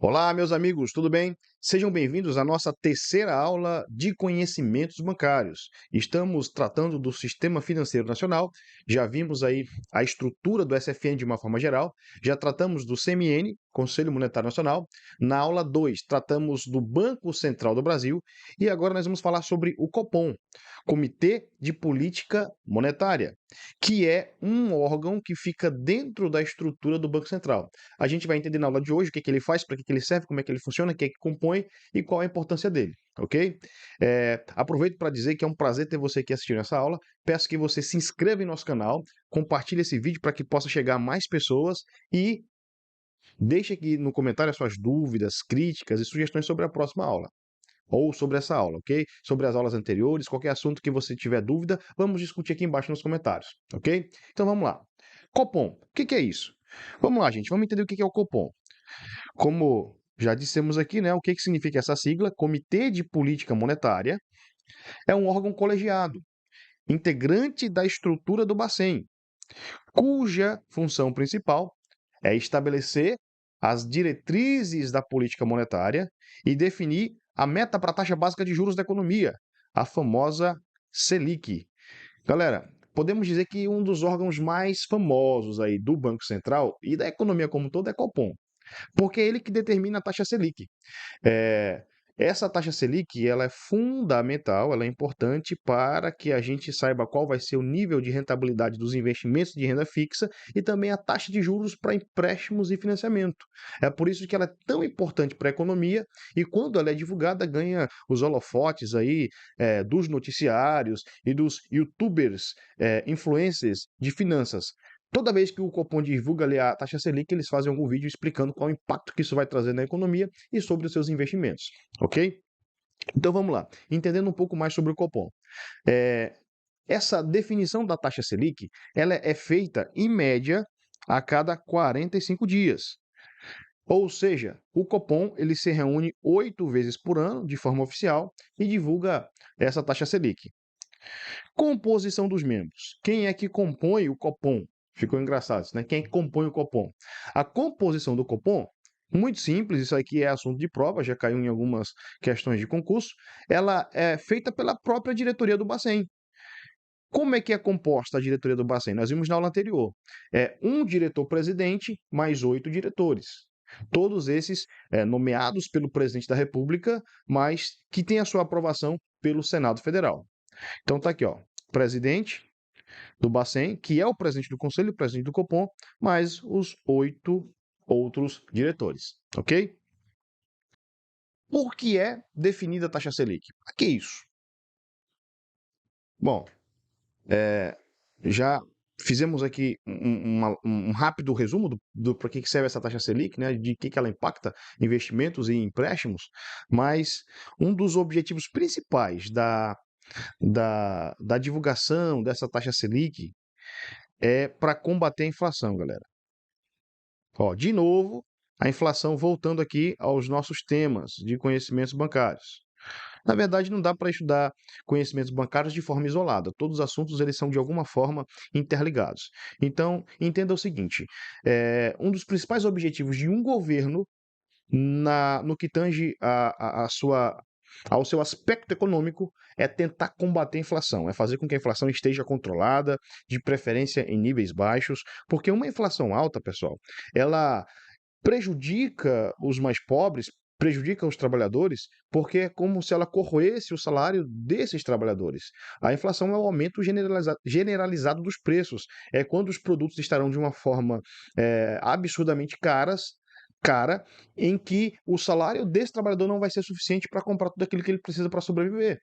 Olá, meus amigos, tudo bem? Sejam bem-vindos à nossa terceira aula de conhecimentos bancários. Estamos tratando do Sistema Financeiro Nacional, já vimos aí a estrutura do SFN de uma forma geral, já tratamos do CMN, Conselho Monetário Nacional. Na aula 2, tratamos do Banco Central do Brasil e agora nós vamos falar sobre o Copom, Comitê de Política Monetária, que é um órgão que fica dentro da estrutura do Banco Central. A gente vai entender na aula de hoje o que ele faz, para que ele serve, como é que ele funciona, o que é que compõe e qual a importância dele, ok? Aproveito para dizer que é um prazer ter você aqui assistindo essa aula. Peço que você se inscreva em nosso canal, compartilhe esse vídeo para que possa chegar a mais pessoas e deixe aqui no comentário as suas dúvidas, críticas e sugestões sobre a próxima aula. Ou sobre essa aula, ok? Sobre as aulas anteriores, qualquer assunto que você tiver dúvida, vamos discutir aqui embaixo nos comentários, ok? Então vamos lá. Copom, o que é isso? Vamos lá, gente, vamos entender o que é o Copom. Como já dissemos aqui, né, o que significa essa sigla? Comitê de Política Monetária é um órgão colegiado, integrante da estrutura do Bacen, cuja função principal é estabelecer as diretrizes da política monetária e definir a meta para a taxa básica de juros da economia, a famosa Selic. Galera, podemos dizer que um dos órgãos mais famosos aí do Banco Central e da economia como um todo é Copom, porque é ele que determina a taxa Selic. Eh, Essa taxa Selic, ela é fundamental, ela é importante para que a gente saiba qual vai ser o nível de rentabilidade dos investimentos de renda fixa e também a taxa de juros para empréstimos e financiamento. É por isso que ela é tão importante para a economia e quando ela é divulgada ganha os holofotes aí dos noticiários e dos youtubers, influencers de finanças. Toda vez que o Copom divulga ali a taxa Selic, eles fazem algum vídeo explicando qual o impacto que isso vai trazer na economia e sobre os seus investimentos, ok? Então vamos lá, entendendo um pouco mais sobre o Copom. É, Essa definição da taxa Selic, ela é feita em média a cada 45 dias. Ou seja, o Copom ele se reúne 8 vezes por ano de forma oficial e divulga essa taxa Selic. Composição dos membros. Quem é que compõe o Copom? Ficou engraçado isso, né? Quem é que compõe o Copom? A composição do Copom, muito simples, isso aqui é assunto de prova, já caiu em algumas questões de concurso. Ela é feita pela própria diretoria do Bacen. Como é que é composta a diretoria do Bacen? Nós vimos na aula anterior. É um diretor-presidente mais 8 diretores. Todos esses nomeados pelo presidente da República, mas que têm a sua aprovação pelo Senado Federal. Então tá aqui, ó. Presidente do Bacen, que é o presidente do conselho, o presidente do Copom, mais os 8 outros diretores, ok? Por que é definida a taxa Selic? Para que isso? Bom, já fizemos aqui um rápido resumo do para que serve essa taxa Selic, né, de que ela impacta investimentos e empréstimos, mas um dos objetivos principais da divulgação dessa taxa Selic é para combater a inflação, galera. Ó, de novo, a inflação voltando aqui aos nossos temas de conhecimentos bancários. Na verdade, não dá para estudar conhecimentos bancários de forma isolada. Todos os assuntos eles são de alguma forma interligados. Então, entenda o seguinte: um dos principais objetivos de um governo no que tange ao seu aspecto econômico é tentar combater a inflação, é fazer com que a inflação esteja controlada, de preferência em níveis baixos, porque uma inflação alta, pessoal, ela prejudica os mais pobres, prejudica os trabalhadores, porque é como se ela corroesse o salário desses trabalhadores. A inflação é o aumento generalizado dos preços. É quando os produtos estarão de uma forma absurdamente cara, em que o salário desse trabalhador não vai ser suficiente para comprar tudo aquilo que ele precisa para sobreviver.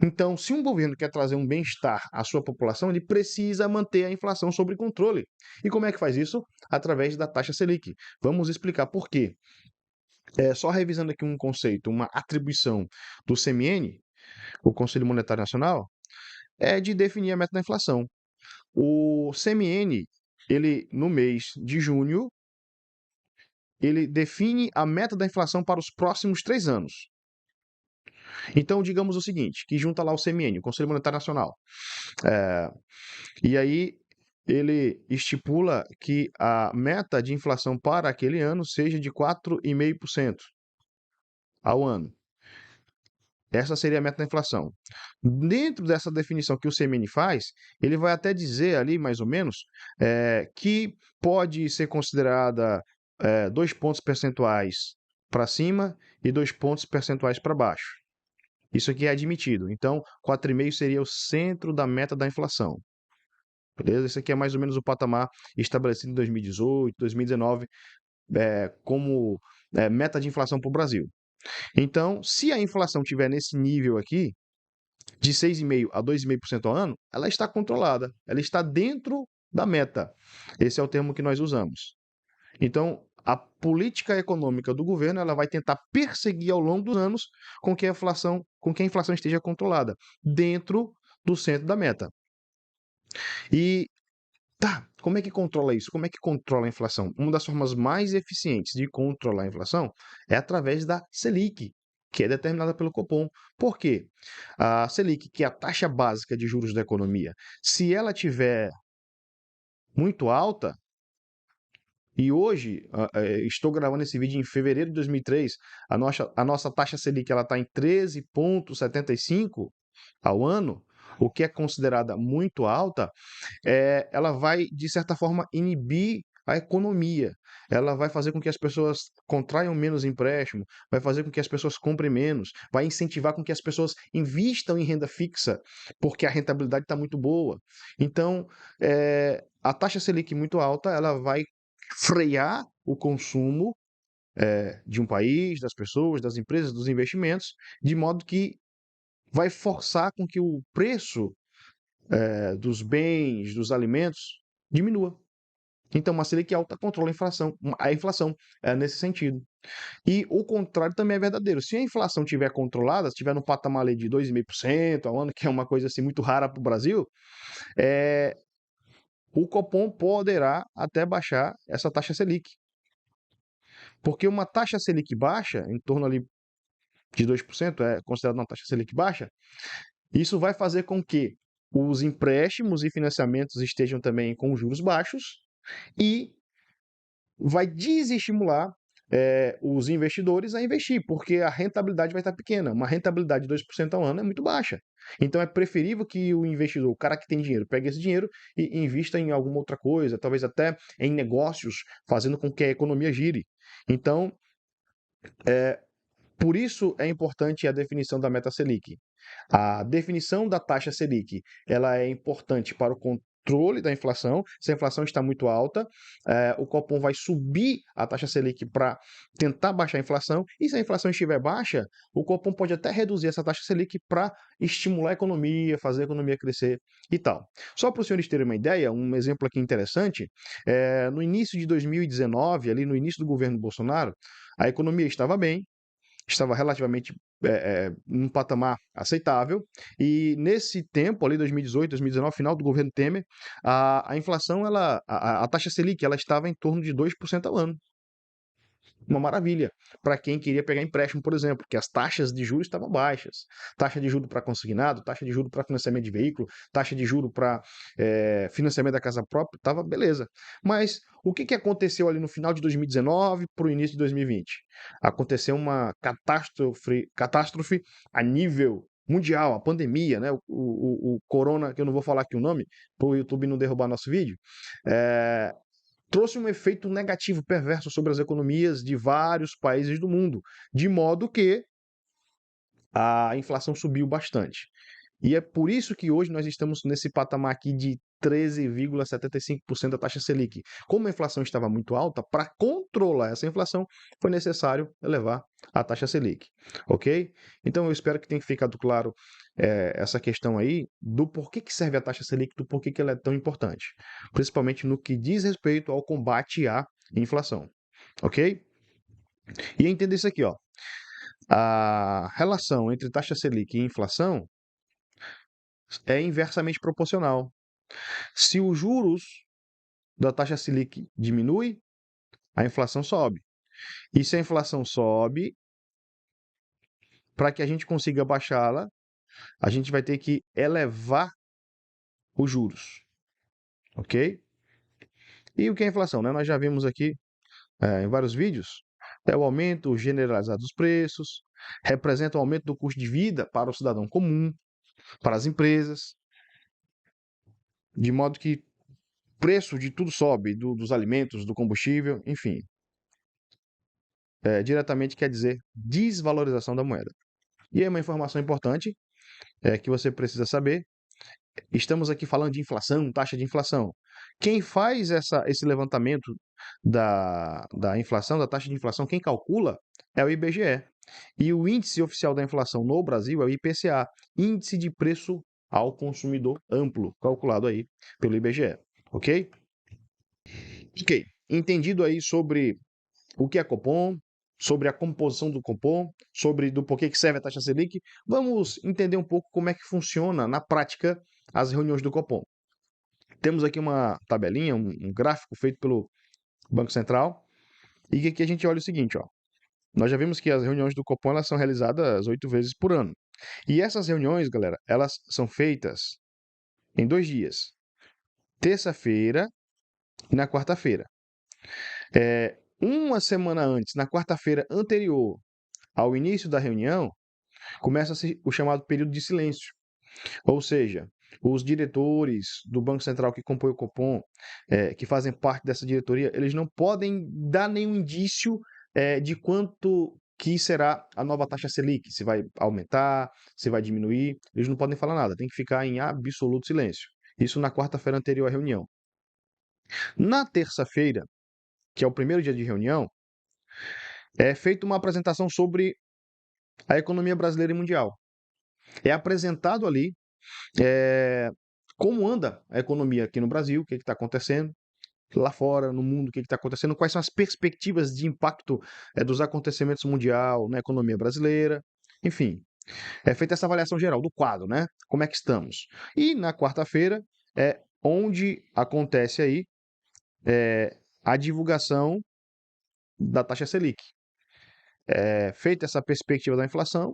Então, se um governo quer trazer um bem-estar à sua população, ele precisa manter a inflação sob controle. E como é que faz isso? Através da taxa Selic. Vamos explicar por quê. Só revisando aqui um conceito, uma atribuição do CMN, o Conselho Monetário Nacional, é de definir a meta da inflação. O CMN, ele no mês de junho, ele define a meta da inflação para os próximos 3 anos. Então, digamos o seguinte, que junta lá o CMN, o Conselho Monetário Nacional. É, e aí ele estipula que a meta de inflação para aquele ano seja de 4,5% ao ano. Essa seria a meta da inflação. Dentro dessa definição que o CMN faz, ele vai até dizer ali, mais ou menos, que pode ser considerada 2 pontos percentuais para cima e 2 pontos percentuais para baixo. Isso aqui é admitido. Então, 4,5 seria o centro da meta da inflação. Beleza? Esse aqui é mais ou menos o patamar estabelecido em 2018, 2019, como meta de inflação para o Brasil. Então, se a inflação estiver nesse nível aqui, de 6,5% a 2,5% ao ano, ela está controlada, ela está dentro da meta. Esse é o termo que nós usamos. Então, a política econômica do governo ela vai tentar perseguir ao longo dos anos com que a inflação esteja controlada, dentro do centro da meta. E tá, como é que controla isso? Como é que controla a inflação? Uma das formas mais eficientes de controlar a inflação é através da Selic, que é determinada pelo Copom. Por quê? A Selic, que é a taxa básica de juros da economia, se ela tiver muito alta, e hoje estou gravando esse vídeo em fevereiro de 2003, a nossa taxa Selic está em 13,75 ao ano, o que é considerada muito alta, ela vai, de certa forma, inibir a economia. Ela vai fazer com que as pessoas contraiam menos empréstimo, vai fazer com que as pessoas comprem menos, vai incentivar com que as pessoas invistam em renda fixa, porque a rentabilidade está muito boa. Então, a taxa Selic muito alta, ela vai frear o consumo de um país, das pessoas, das empresas, dos investimentos, de modo que vai forçar com que o preço dos bens, dos alimentos, diminua. Então, uma Selic alta controla a inflação nesse sentido. E o contrário também é verdadeiro. Se a inflação estiver controlada, estiver no patamar ali de 2,5% ao ano, que é uma coisa assim muito rara para o Brasil, é, o Copom poderá até baixar essa taxa Selic. Porque uma taxa Selic baixa, em torno ali de 2%, é considerada uma taxa Selic baixa, isso vai fazer com que os empréstimos e financiamentos estejam também com juros baixos e vai desestimular os investidores a investir, porque a rentabilidade vai estar pequena. Uma rentabilidade de 2% ao ano é muito baixa. Então é preferível que o investidor, o cara que tem dinheiro, pegue esse dinheiro e invista em alguma outra coisa, talvez até em negócios, fazendo com que a economia gire. Então, por isso é importante a definição da meta Selic. A definição da taxa Selic, ela é importante para o controle da inflação. Se a inflação está muito alta, o Copom vai subir a taxa Selic para tentar baixar a inflação. E se a inflação estiver baixa, o Copom pode até reduzir essa taxa Selic para estimular a economia, fazer a economia crescer e tal. Só para os senhores terem uma ideia, um exemplo aqui interessante, no início de 2019, ali no início do governo Bolsonaro, a economia estava bem, estava relativamente num patamar aceitável. E nesse tempo, ali 2018, 2019, final do governo Temer, a inflação, a taxa Selic, ela estava em torno de 2% ao ano. Uma maravilha para quem queria pegar empréstimo, por exemplo, porque as taxas de juros estavam baixas. Taxa de juros para consignado, taxa de juros para financiamento de veículo, taxa de juros para financiamento da casa própria, estava beleza. Mas o que aconteceu ali no final de 2019 para o início de 2020? Aconteceu uma catástrofe a nível mundial, a pandemia, né? O corona, que eu não vou falar aqui o nome, para o YouTube não derrubar nosso vídeo, é, trouxe um efeito negativo, perverso sobre as economias de vários países do mundo, de modo que a inflação subiu bastante. E é por isso que hoje nós estamos nesse patamar aqui de 13,75% da taxa Selic. Como a inflação estava muito alta, para controlar essa inflação, foi necessário elevar a taxa Selic. Ok? Então eu espero que tenha ficado claro essa questão aí do porquê que serve a taxa Selic, do porquê que ela é tão importante. Principalmente no que diz respeito ao combate à inflação. Ok? E entenda isso aqui, ó. A relação entre taxa Selic e inflação é inversamente proporcional. Se os juros da taxa Selic diminui, a inflação sobe. E se a inflação sobe, para que a gente consiga baixá-la, a gente vai ter que elevar os juros. ok? E o que é inflação, né? Nós já vimos aqui em vários vídeos, é o aumento generalizado dos preços, representa o aumento do custo de vida para o cidadão comum, para as empresas, de modo que o preço de tudo sobe, dos alimentos, do combustível, enfim. Diretamente quer dizer desvalorização da moeda. E aí uma informação importante que você precisa saber, estamos aqui falando de inflação, taxa de inflação. Quem faz esse levantamento da inflação, da taxa de inflação, quem calcula é o IBGE. E o índice oficial da inflação no Brasil é o IPCA, Índice de Preço ao Consumidor Amplo, calculado aí pelo IBGE, ok? Ok, entendido aí sobre o que é Copom, sobre a composição do Copom, sobre do porquê que serve a taxa Selic, vamos entender um pouco como é que funciona na prática as reuniões do Copom. Temos aqui uma tabelinha, um gráfico feito pelo Banco Central, e que aqui a gente olha o seguinte, ó. Nós já vimos que as reuniões do Copom elas são realizadas 8 vezes por ano. E essas reuniões, galera, elas são feitas em 2 dias, terça-feira e na quarta-feira. Uma semana antes, na quarta-feira anterior ao início da reunião, começa-se o chamado período de silêncio. Ou seja, os diretores do Banco Central que compõem o Copom, que fazem parte dessa diretoria, eles não podem dar nenhum indício de quanto que será a nova taxa Selic, se vai aumentar, se vai diminuir, eles não podem falar nada, tem que ficar em absoluto silêncio. Isso na quarta-feira anterior à reunião. Na terça-feira, que é o primeiro dia de reunião, é feita uma apresentação sobre a economia brasileira e mundial. É apresentado ali como anda a economia aqui no Brasil, o que está acontecendo, lá fora, no mundo, o que está acontecendo, quais são as perspectivas de impacto dos acontecimentos mundial na economia brasileira, enfim. É feita essa avaliação geral do quadro, né? Como é que estamos? E na quarta-feira é onde acontece aí a divulgação da taxa Selic. Feita essa perspectiva da inflação,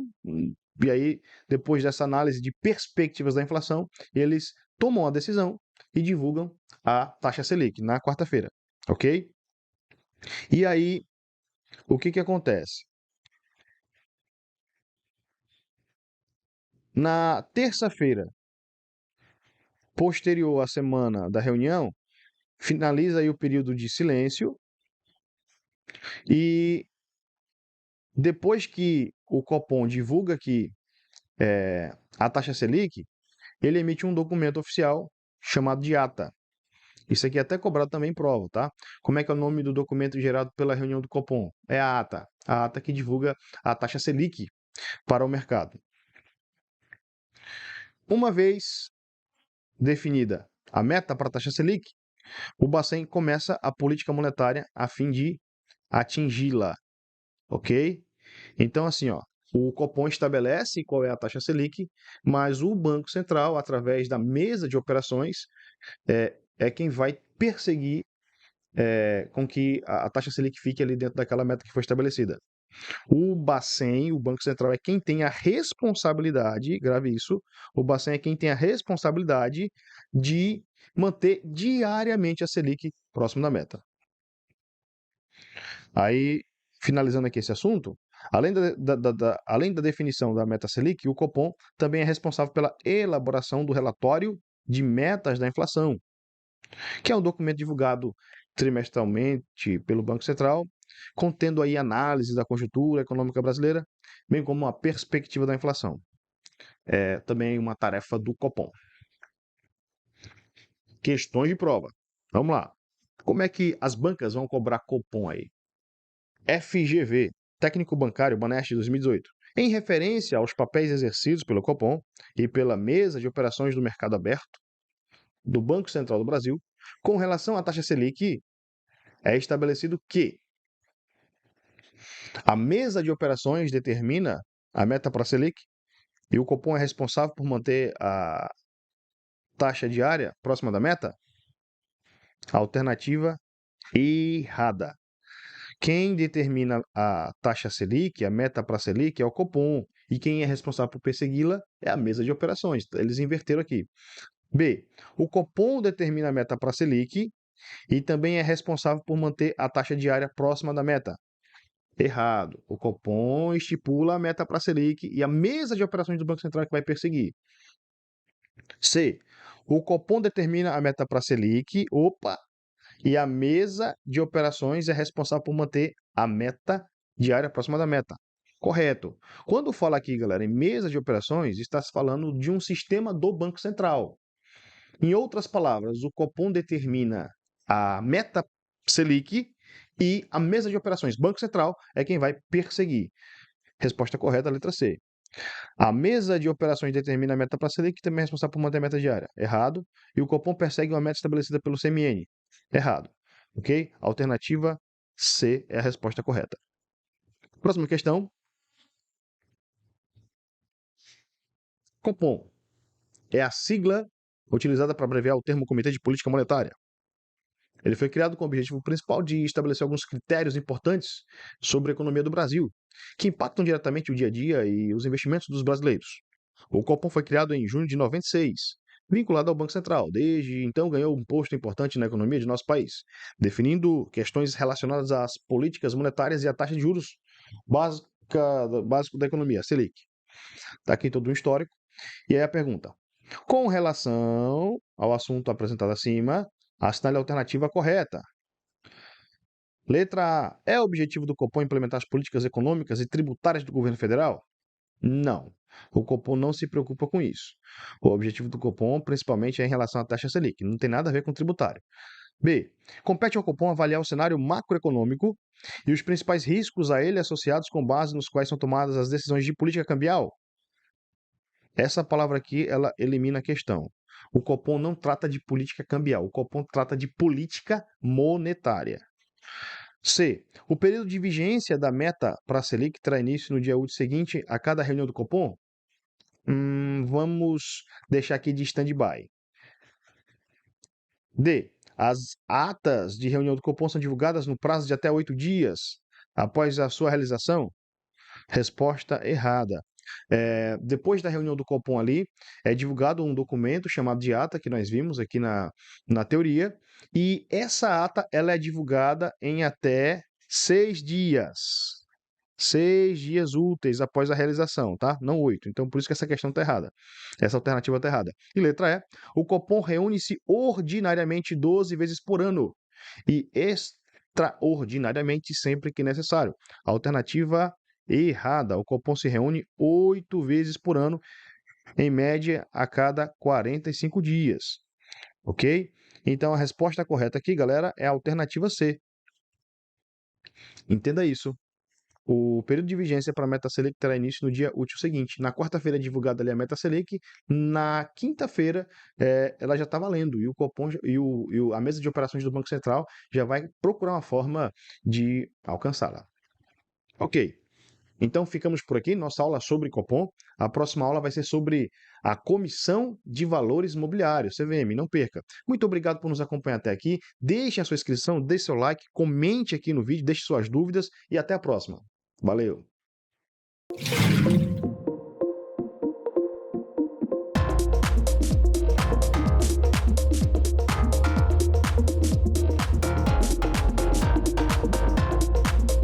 e aí, depois dessa análise de perspectivas da inflação, eles tomam a decisão e divulgam a taxa Selic na quarta-feira, ok? E aí, o que acontece? Na terça-feira, posterior à semana da reunião, finaliza aí o período de silêncio e depois que o Copom divulga que a taxa Selic, ele emite um documento oficial chamado de ata. Isso aqui é até cobrado também em prova, tá? Como é que é o nome do documento gerado pela reunião do Copom? É a ata que divulga a taxa Selic para o mercado. Uma vez definida a meta para a taxa Selic, o Bacen começa a política monetária a fim de atingi-la, ok? Então, assim, ó, o Copom estabelece qual é a taxa Selic, mas o Banco Central, através da mesa de operações, é quem vai perseguir com que a taxa Selic fique ali dentro daquela meta que foi estabelecida. O Bacen, o Banco Central, é quem tem a responsabilidade, grave isso, o Bacen é quem tem a responsabilidade de manter diariamente a Selic próximo da meta. Aí, finalizando aqui esse assunto, além da definição da meta Selic, o Copom também é responsável pela elaboração do relatório de metas da inflação, que é um documento divulgado trimestralmente pelo Banco Central, contendo aí análise da conjuntura econômica brasileira, bem como a perspectiva da inflação. É também uma tarefa do Copom. Questões de prova. Vamos lá. Como é que as bancas vão cobrar Copom aí? FGV, Técnico Bancário Banestes 2018. Em referência aos papéis exercidos pelo Copom e pela Mesa de Operações do Mercado Aberto do Banco Central do Brasil, com relação à taxa Selic, é estabelecido que a mesa de operações determina a meta para a Selic e o Copom é responsável por manter a taxa diária próxima da meta? Alternativa errada. Quem determina a taxa Selic, a meta para a Selic, é o Copom. E quem é responsável por persegui-la é a mesa de operações. Eles inverteram aqui. B. O Copom determina a meta para a Selic e também é responsável por manter a taxa diária próxima da meta. Errado. O Copom estipula a meta para a Selic e a mesa de operações do Banco Central é que vai perseguir. C. O Copom determina a meta para a Selic, e a mesa de operações é responsável por manter a meta diária próxima da meta. Correto. Quando fala aqui, galera, em mesa de operações, está se falando de um sistema do Banco Central. Em outras palavras, o Copom determina a meta Selic e a mesa de operações Banco Central é quem vai perseguir. Resposta correta, letra C. A mesa de operações determina a meta para a Selic, que também é responsável por manter a meta diária. Errado. E o Copom persegue uma meta estabelecida pelo CMN. Errado. Ok? Alternativa C é a resposta correta. Próxima questão. Copom é a sigla utilizada para abreviar o termo Comitê de Política Monetária. Ele foi criado com o objetivo principal de estabelecer alguns critérios importantes sobre a economia do Brasil, que impactam diretamente o dia a dia e os investimentos dos brasileiros. O Copom foi criado em junho de 96, vinculado ao Banco Central. Desde então ganhou um posto importante na economia de nosso país, definindo questões relacionadas às políticas monetárias e à taxa de juros básico da economia, Selic. Está aqui todo um histórico. E aí a pergunta: com relação ao assunto apresentado acima, assinale a alternativa correta. Letra A. É o objetivo do Copom implementar as políticas econômicas e tributárias do governo federal? Não. O Copom não se preocupa com isso. O objetivo do Copom, principalmente, é em relação à taxa Selic. Não tem nada a ver com tributário. B. Compete ao Copom avaliar o cenário macroeconômico e os principais riscos a ele associados com base nos quais são tomadas as decisões de política cambial? Essa palavra aqui, ela elimina a questão. O Copom não trata de política cambial. O Copom trata de política monetária. C. O período de vigência da meta para a Selic terá início no dia útil seguinte a cada reunião do Copom? Vamos deixar aqui de stand-by. D. As atas de reunião do Copom são divulgadas no prazo de até 8 dias após a sua realização? Resposta errada. Depois da reunião do Copom ali, é divulgado um documento chamado de ata, que nós vimos aqui na teoria, e essa ata ela é divulgada em até 6 dias. 6 dias úteis após a realização, tá? Não 8. Então, por isso que essa questão está errada. Essa alternativa está errada. E letra E, o Copom reúne-se ordinariamente 12 vezes por ano e extraordinariamente sempre que necessário. Alternativa errada. O Copom se reúne 8 vezes por ano, em média a cada 45 dias. Ok? Então, a resposta correta aqui, galera, é a alternativa C. Entenda isso. O período de vigência para a meta Selic terá início no dia útil seguinte. Na quarta-feira é divulgada ali a meta Selic, na quinta-feira ela já está valendo e o Copom a mesa de operações do Banco Central já vai procurar uma forma de alcançá-la. Ok, então ficamos por aqui, nossa aula sobre Copom. A próxima aula vai ser sobre a Comissão de Valores Mobiliários, CVM, não perca. Muito obrigado por nos acompanhar até aqui. Deixe a sua inscrição, deixe seu like, comente aqui no vídeo, deixe suas dúvidas e até a próxima. Valeu!